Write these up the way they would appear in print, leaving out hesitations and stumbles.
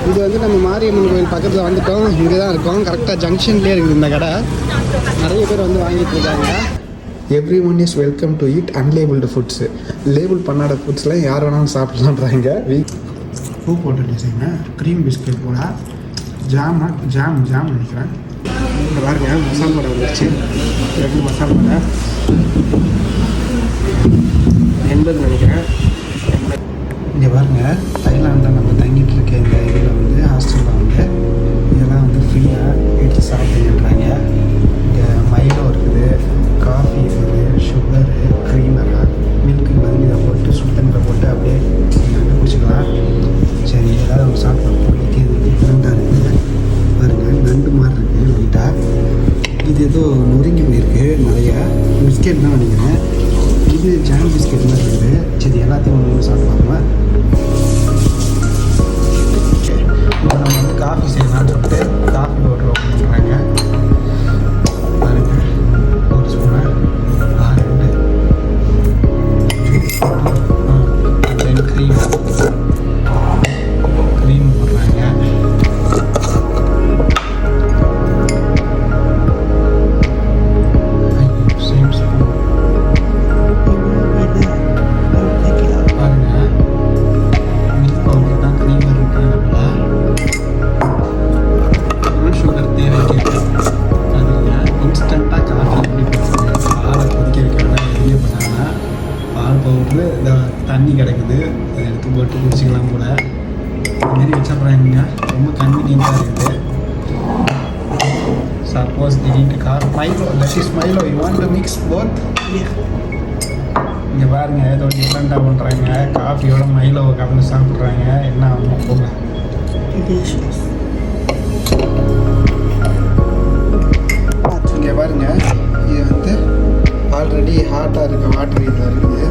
இது வந்து நம்ம மாரியம்மன் கோயில் பக்கத்தில் வந்துட்டோம். இங்கே தான் இருக்கோம். கரெக்டாக ஜங்ஷன்லேயே இருக்குது இந்த கடை. நிறைய பேர் வந்து வாங்கிட்டு இருக்காங்க. Everyone is welcome to eat unlabelled foods. லேபிள் பண்ணாத ஃபுட்ஸ்லாம் யார் வேணாலும் சாப்பிட்லான்றாங்க. பூ போட்டு டிசைனு க்ரீம் பிஸ்கெட் போல ஜாம் நினைக்கிறேன். இந்த பாருங்க மசால் வடை வந்துருச்சு. 2 மசால் வடை 80 நினைக்கிறேன். இங்கே பாருங்க தைலாண்டில் நம்ம தங்கிட்டு இருக்க இந்த இதில் வந்து ஹாஸ்டலில் வந்து இதெல்லாம் வந்து ஃப்ரீயாக எடுத்து சாப்பிடுறாங்க. இங்கே மைலோ இருக்குது, காஃபி இருக்குது, சுகரு, க்ரீமரு, மில்க்கு பதில் இதை போட்டு சுத்தமில் போட்டு அப்படியே நீங்கள் வந்து குடிச்சிக்கலாம். சரி ஏதாவது அவங்க சாப்பிட்றோம். இது டிஃப்ரெண்ட்டாக இருக்குது பாருங்கள். நண்டு மாதிரி இருக்குது லைட்டாக. இது ஏதோ நொறுங்கி போயிருக்கு நிறைய. பிஸ்கெட் தான் நினைக்கிறேன். இது ஜாம் பிஸ்கெட் மாதிரி இருக்குது. சரி எல்லாத்தையும் ஒன்று சாப்பிடுவாங்க. இப்போ நம்ம வந்து காஃபி செய்யலாம்னு சொல்லிட்டு காஃபி பவுடர் ஓப்பன் பண்ணுறாங்க. பாருங்க ஒரு ஸ்பூனு 2 க்ரீம் போடுறாங்க. சேம் ஸ்பூன் பாருங்க. மில்க் பவுடர் தான் க்ரீம் இருக்கிறதுனால சுகர் தேவைக்கு அதுங்க இன்ஸ்டண்ட்டாக காஃபி எப்படி பண்ணுறது. பாலை கொதிக்க வைக்கிறதா எதுவுமே பண்ணாமல் பால் பவுட்ரு தண்ணி கிடைக்குது, அதை எடுத்து போட்டு குடிச்சிக்கலாம் கூட. இதுமாரி வச்சிட்றாங்க. ரொம்ப கன்வீனியன்ட்டாக இருக்குது. சப்போஸ் திடீர்னு Milo Milo you want to mix both. இங்கே பாருங்கள் ஏதோ டிஃப்ரெண்ட்டாக பண்ணுறாங்க. காஃபியோட மைலோவை கலந்து சாப்பிட்றாங்க. என்ன ஆகும் போங்க. இங்கே பாருங்க இது வந்து ஆல்ரெடி ஹாட்டாக இருக்க வாட்டர் இதில் இருக்குது.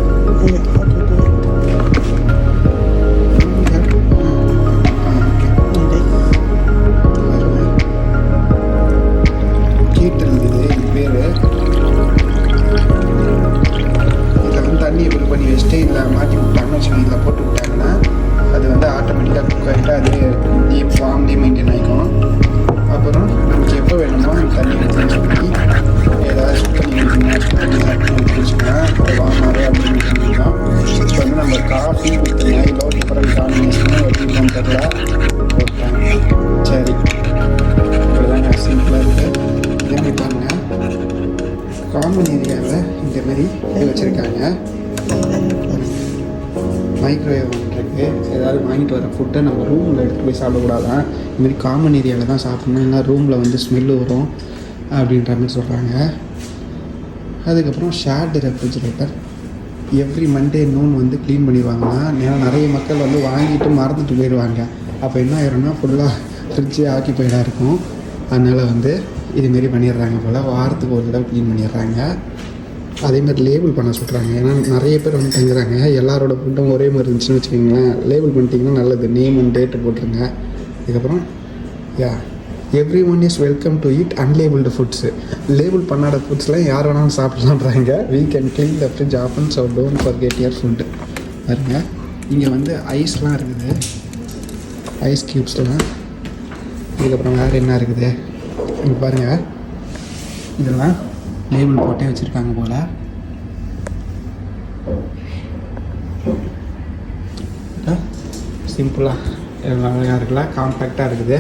ஹீட்டர் இருக்குது. இது பேர் இதில் வந்து தண்ணி ஃபில் பண்ணி வச்சுட்டு இதில் மாற்றி விட்டாங்கன்னு வச்சுக்கோங்க. இதில் போட்டு விட்டாங்கன்னா அது வந்து ஆட்டோமேட்டிக்காக குக் ஆகிட்டு அது டீப் ஃபார்ம்லேயே மெயின்டைன் ஆகிக்கும். அப்புறம் நமக்கு எப்போ வேணுமோ அந்த தண்ணி எடுத்து சொல்லி ஏதாவது சுட் பண்ணி குடிச்சிக்கலாம். வாங்கினாவே அப்படின்னு சொல்லிக்கலாம். இப்போ வந்து நம்ம coffee with Milo different combination எப்படி தெரியல போட்டேன். சரி இப்படிதாங்க சிம்பிளாக இருக்குது. இதேமாதிரி பாருங்கள் காமன் ஏரியாவில் இந்தமாரி இது வச்சுருக்காங்க. மைக்ரோவேவ் இருக்குது. ஏதாவது வாங்கிட்டு வர ஃபுட்டை நம்ம ரூமில் எடுத்துகிட்டு போய் சாப்பிடக்கூடாதான். இதுமாரி காமன் ஏரியாவில் தான் சாப்பிட்ணும். இல்லை ரூமில் வந்து ஸ்மெல்லு வரும் அப்படின்ற மாதிரி சொல்கிறாங்க. அதுக்கப்புறம் shared refrigerator every Monday noon வந்து க்ளீன் பண்ணிடுவாங்கன்னா, ஏன்னா நிறைய மக்கள் வந்து வாங்கிட்டு மறந்துட்டு போயிடுவாங்க. அப்போ என்ன ஆயிரும்னா ஃபுல்லாக ஃப்ரிட்ஜே ஆக்கிபைடாக இருக்கும். அதனால் வந்து இதுமாரி பண்ணிடுறாங்க போல். வாரத்துக்கு ஒரு தடவை க்ளீன் பண்ணிடுறாங்க. அதேமாதிரி லேபிள் பண்ண சொல்கிறாங்க. ஏன்னா நிறைய பேர் வந்து தங்குறாங்க. எல்லாரோட ஃபுட்டும் ஒரே மாதிரி இருந்துச்சுன்னு வச்சுக்கோங்களேன். லேபிள் பண்ணிட்டீங்கன்னா நல்லது. நேம் அண்ட் டேட்டு போட்டுருங்க. அதுக்கப்புறம் everyone is welcome to eat unlabelled foods. லேபிள் பண்ணாத ஃபுட்ஸ்லாம் யார் வேணாலும் சாப்பிட்லான்றாங்க. We can clean the fridge often so don't forget your food. பாருங்க இங்கே வந்து ஐஸ்லாம் இருக்குது. ஐஸ் க்யூப்ஸ்லாம். இதுக்கப்புறம் வேறு என்ன இருக்குது இங்கே பாருங்கள். இதெல்லாம் லேபிள் போட்டே வச்சுருக்காங்க போல். சிம்பிளாக அழகாக இருக்குல்ல, காம்பேக்டாக இருக்குது.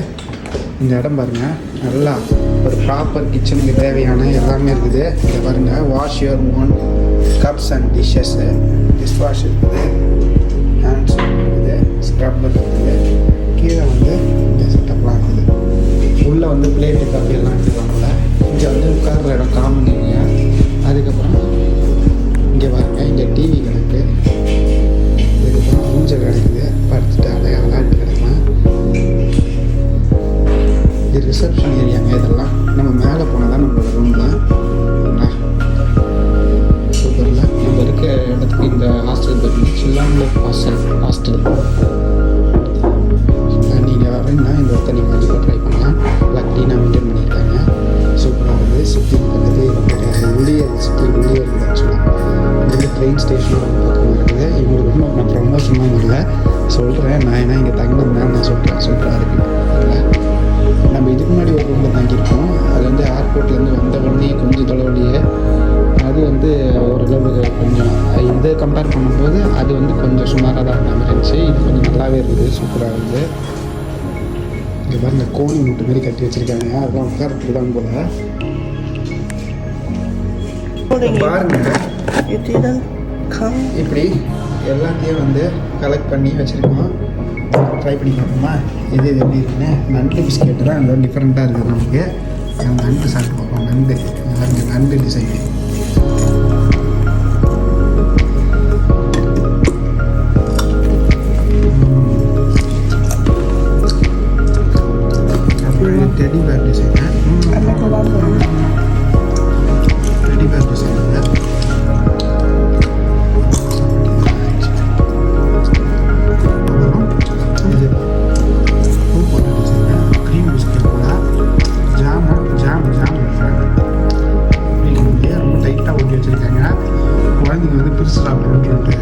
இந்த இடம் பாருங்கள் நல்லா ஒரு ப்ராப்பர் கிச்சனுக்கு தேவையான எல்லாமே இருக்குது. இங்கே பாருங்கள் wash your own cups and dishes, dish wash இருக்குது, ஹேண்ட்ஸ் இருக்குது, ஸ்க்ரப்பர் இருக்குது. கீழே வந்து இந்த செட்டப்லாம் இருக்குது. உள்ளே வந்து பிளேட்டு கப் எல்லாம் எடுத்துக்காங்கல்ல. இங்கே வந்து உட்கார்ற இடம் காமன் ஏரியா. அதுக்கப்புறம் இங்கே பாருங்கள் இங்கே டிவி கிடக்கு. இதுக்கப்புறம் ஊஞ்சல் கிடக்குது. படுத்துட்டு அழகாக விளையாட்டு கிடக்கலாம். இது ரிசப்ஷன் ஏரியாங்க. இதெல்லாம் நம்ம மேலே போனால் தான் நம்மளோட ரூம் தான். சூப்பரில் நம்ம இருக்க இடத்துக்கு இந்த ஹாஸ்டல் பார்த்தீங்கன்னா சில்லாம்பு ஹாஸ்டல். நீங்கள் வரீங்கன்னா இந்த இடத்த நீங்கள் கண்டிப்பாக ட்ரை பண்ணலாம். நல்லா க்ளீனாக மெயின்டைன் பண்ணியிருக்காங்க. சூப்பராக இருக்குது. சிட்டி பக்கத்து உள்ளே சிட்டி உள்ளே இருக்குது. ஆக்சுவலாக இங்கே ட்ரெயின் ஸ்டேஷனோட பக்கமாக இருக்குது. இவங்களுக்கு வந்து நான் ப்ரமோஷனும் இல்லை சொல்கிறேன். நான் ஏன்னா இங்கே தங்கினதுனால நான் சொல்கிறேன். சூப்பராக இருக்குது. கொஞ்சம் சுமாராக தான் இருந்த மாதிரி இருந்துச்சு. இது கொஞ்சம் நல்லாவே இருக்குது, சூப்பராக இருக்குது. இங்கே பாருங்க கோணி மூட்டு மாரி கட்டி வச்சுருக்காங்க, அதெல்லாம் உட்காரத்துக்கு தான் போல். பாருங்க இப்படி எல்லாத்தையும் வந்து கலெக்ட் பண்ணி வச்சுருக்கோம். ட்ரை பண்ணி பார்ப்போமா இது எப்படி இருக்குன்னு. நண்டு பிஸ்கெட்டு தான் எல்லாம் டிஃப்ரெண்ட்டாக இருக்குது நமக்கு. நண்டு சாப்பிட்டு பார்ப்போம். நண்டு பாருங்க, நண்டு டிசைன். அப்புறம் teddy bear design. Teddy bear design. குழந்தைங்க வந்து பிரிச்சு சாப்பிட்றோன்னு சொல்லிட்டு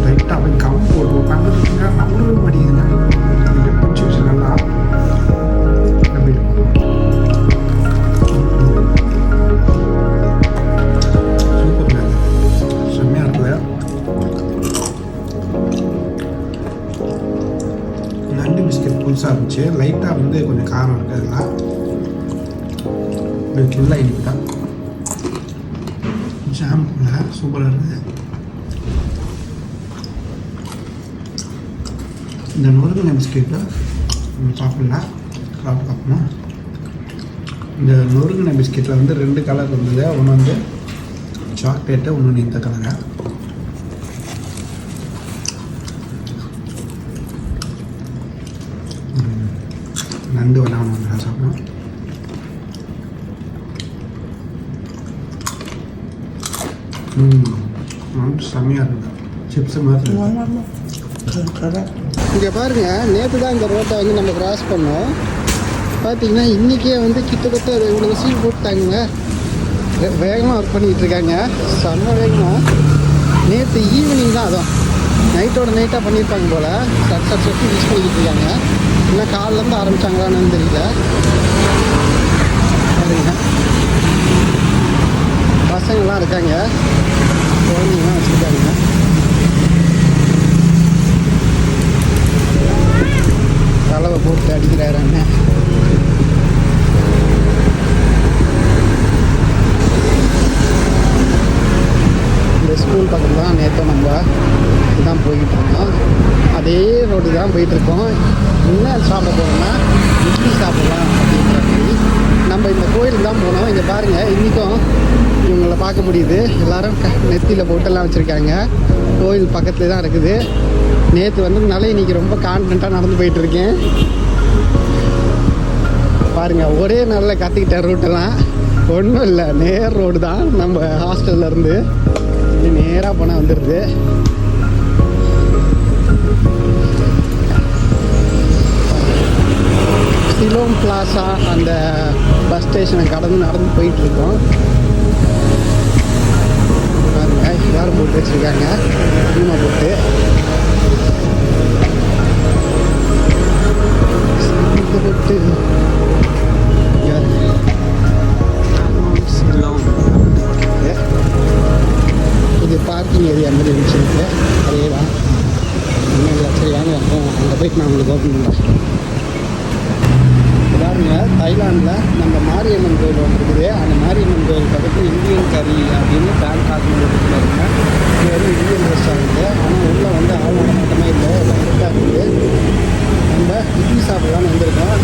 லைட்டாக போய் கம் போட்டு உட்காந்துருக்குங்க. நம்மளும் மாட்டேங்குதுங்க. பிடிச்சி வச்சு நல்லா அப்படி சூப்பருங்க, செம்மையாக இருக்குது. நண்டு பிஸ்கெட் புதுசாக இருந்துச்சு. லைட்டாக வந்து கொஞ்சம் காரம் இருக்குது. அதெல்லாம் ஃபுல்லாக இனிப்பு தான். ஜாம் சூப்பராக இருக்குது. இந்த நொறுங்கின பிஸ்கெட்டை சாப்பிட்லாம், சாப்பிட்டு பார்ப்போம். இந்த நொறுங்கின பிஸ்கெட்டில் வந்து 2 கலர் இருந்தது. ஒன்று வந்து சாக்லேட்டு, ஒன்று இந்த கலரை. நண்டு வேணாம் வந்து சாப்பிடணும். செம்மையாக இருக்குது. சிப்ஸு மாதிரி. இங்கே பாருங்கள், நேற்று தான் இந்த ரோட்டை வந்து நம்ம கிராஸ் பண்ணோம். பார்த்தீங்கன்னா இன்றைக்கே வந்து கிட்டத்தட்ட இவ்வளோ சீல் போட்டாங்க. வேகமாக ஒர்க் பண்ணிக்கிட்டு இருக்காங்க, செம்ம வேகமாக. நேற்று ஈவினிங் தான், அதுவும் நைட்டோட நைட்டாக பண்ணியிருப்பாங்க போல். சட் யூஸ் பண்ணிக்கிட்டு இருக்காங்க. இல்லை காலிலேருந்து ஆரம்பித்தாங்களான்னு தெரியல. பாருங்க, பசங்கள்லாம் இருக்காங்க, குழந்தைங்களாம் வச்சுருக்காங்க. கலவை போட்டு அடிக்கிறாராங்க. இந்த ஸ்கூல் பக்கத்தில் தான் நேற்று நம்ம இதுதான் போய்கிட்டு இருக்கோம். அதே ரோடு தான் போயிட்டுருக்கோம். என்ன சாப்பிட போகிறோம்னா இட்லி சாப்பிடலாம் அப்படிங்கிற மாதிரி நம்ம இந்த கோயிலுக்கு தான் போனோம். இங்கே பாருங்கள், இன்றைக்கும் இவங்களை பார்க்க முடியுது. எல்லோரும் நெத்தியில் போட்டெல்லாம் வச்சுருக்காங்க. கோயில் பக்கத்தில் தான் இருக்குது. நேற்று வந்ததுனால இன்றைக்கி ரொம்ப கான்ஃபிடண்ட்டாக நடந்து போயிட்டுருக்கேன். பாருங்கள், ஒரே நாளில் கற்றுக்கிட்டேன் ரூட்டெல்லாம். ஒன்றும் இல்லை, நேர் ரோடு தான். நம்ம ஹாஸ்டல்லேருந்து நேராக போனால் வந்துடுது. சிலோம் பிளாசா அந்த பஸ் ஸ்டேஷனை கடந்து நடந்து போயிட்டுருக்கோம். பாருங்க, எல்லாரும் போட்டு வச்சுருக்காங்க, சினிமா போட்டு. போட்டு இது பார்க்கிங் ஏரியா மாதிரி இருந்துச்சு. அதே தான். இன்னும் சரி வாங்க, அங்கே போயிட்டு நான் உங்களுக்கு ஓப்பன் பண்ணுறேன். பாருங்க, தாய்லாண்டில் நம்ம மாரியம்மன் கோயில் ஒன்று இருக்குது. அந்த மாரியம்மன் கோயில் பக்கத்தில் இந்தியன் கறி அப்படின்னு பேங்காக் இருக்குது. இது வந்து இந்தியன் ரெஸ்டாரண்ட்டு. ஆனால் உள்ளே வந்து ஆள் நடமாட்டமே இல்லை, எல்லாம் ஃப்ரெஷ்ஷாக இருக்குது. நம்ம இட்லி சாப்பிடலான்னு வந்திருக்கோம்.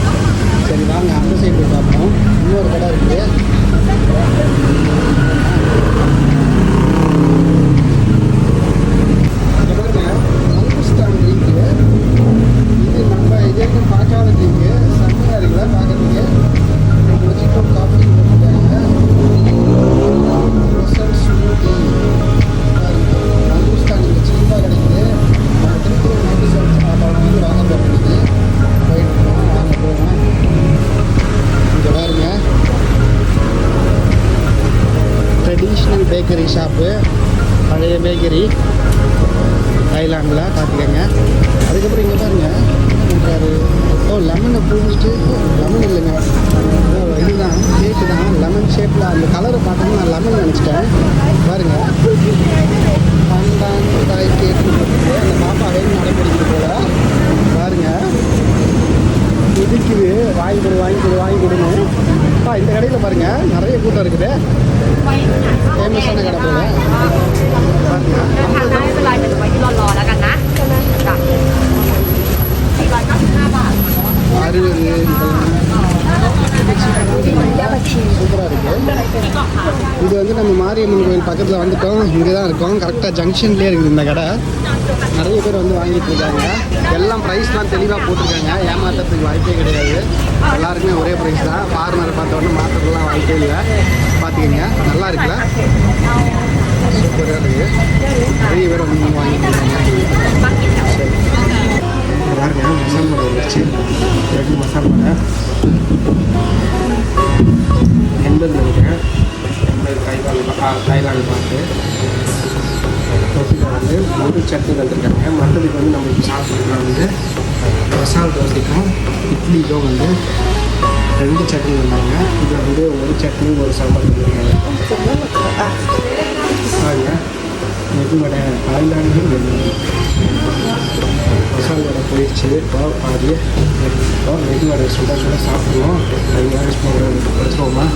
சரி வாங்க, அந்த சைடு போய் பார்ப்போம். இன்னொரு கடை இருக்குது. மங்குஸ்தான் ட்ரிங்க்கு. இது நம்ம இதே பார்க்காத ட்ரிங்க்கு. செம்மையாக இருக்குல்ல பார்க்குறதுக்கு. வெஜிடபிள் காஃபி போட்டுருக்காங்க. ஸ்மூத்தி. மங்குஸ்தான் இங்கே சீப்பாக கிடைக்குது. நம்ம திருப்பூர் மங்குஸ்தான் சாப்பாடு வந்து வாங்க போகிறது. போயிட்டு வாங்க போகிறோம். இங்கே பாருங்க, ட்ரெடிஷ்னல் பேக்கரி ஷாப்பு, பழைய பேக்கரி தாய்லாண்டில் பார்த்துக்கங்க. அதுக்கப்புறம் இங்கே பாருங்கள், லெமனை புரிஞ்சிட்டு, லெமன் இல்லைங்க, இதுதான் கேக்கு தான். லெமன் ஷேப்பில் அந்த கலரை பார்த்தோம்னா நான் லெமன் நினச்சிட்டேன். பாருங்கள், டான் தாய் கேட்டு அந்த பாப்பா வேணும் நடைபெறுகிறது போல பாருங்க. இதுக்குது வாங்கி கொடு வாங்கி கொடு வாங்கி கொடுன்னு. இந்த கடையில் பாருங்க நிறைய கூட்டம் இருக்குது. ஃபேமஸான கடை போல பாருங்க. ไม่เป็นไรเดี๋ยวไว้ที่รอแล้วกันนะจ้ะ495 บาท 60 சூப்பராக இருக்குது. இது வந்து நம்ம மாரியம்மன் கோயில் பக்கத்தில் வந்துட்டோம். இங்கே தான் இருக்கோம். கரெக்டாக ஜங்ஷன்லேயே இருக்குது இந்த கடை. நிறைய பேர் வந்து வாங்கிட்டு இருக்காங்க. எல்லாம் ப்ரைஸ்லாம் தெளிவாக போட்டிருக்காங்க. ஏமாற்றத்துக்கு வாய்ப்பே கிடையாது. எல்லாருக்குமே ஒரே ப்ரைஸ் தான். ஃபார்மரை பார்த்தோன்னா மாற்றத்துலாம் வாய்ப்பே இல்லை. பார்த்துக்கிங்க நல்லா இருக்குல்ல, சூப்பராக இருக்குது. நிறைய பேர் வந்து வாங்கிட்டு இருக்காங்க. சரி பாருங்க மசால் வடை வந்துருச்சு. ரெண்டு மசால் வடை 80 நினைக்கிறேன். 80 தாய்லாந்து பார்த்து தொட்டில் வந்து ஒரு சட்னி தந்துருக்காங்க. மற்றதுக்கு வந்து நம்ம இப்போ சாப்பிட்றதுலாம் வந்து மசால் தோசைக்கும் இட்லிக்கும் வந்து 2 சட்னி வந்தாங்க. இதில் வந்து ஒரு சட்னி ஒரு சாம்பார் தந்துருக்காங்க. பாருங்க மெது வடை தாய்லாந்து மசால் வடை போயிடுச்சு. இப்போ பாதி இப்போ மெது வடை சுட சுட சாப்பிடுவோம். அது மேரேஜ் பண்ணுறோமா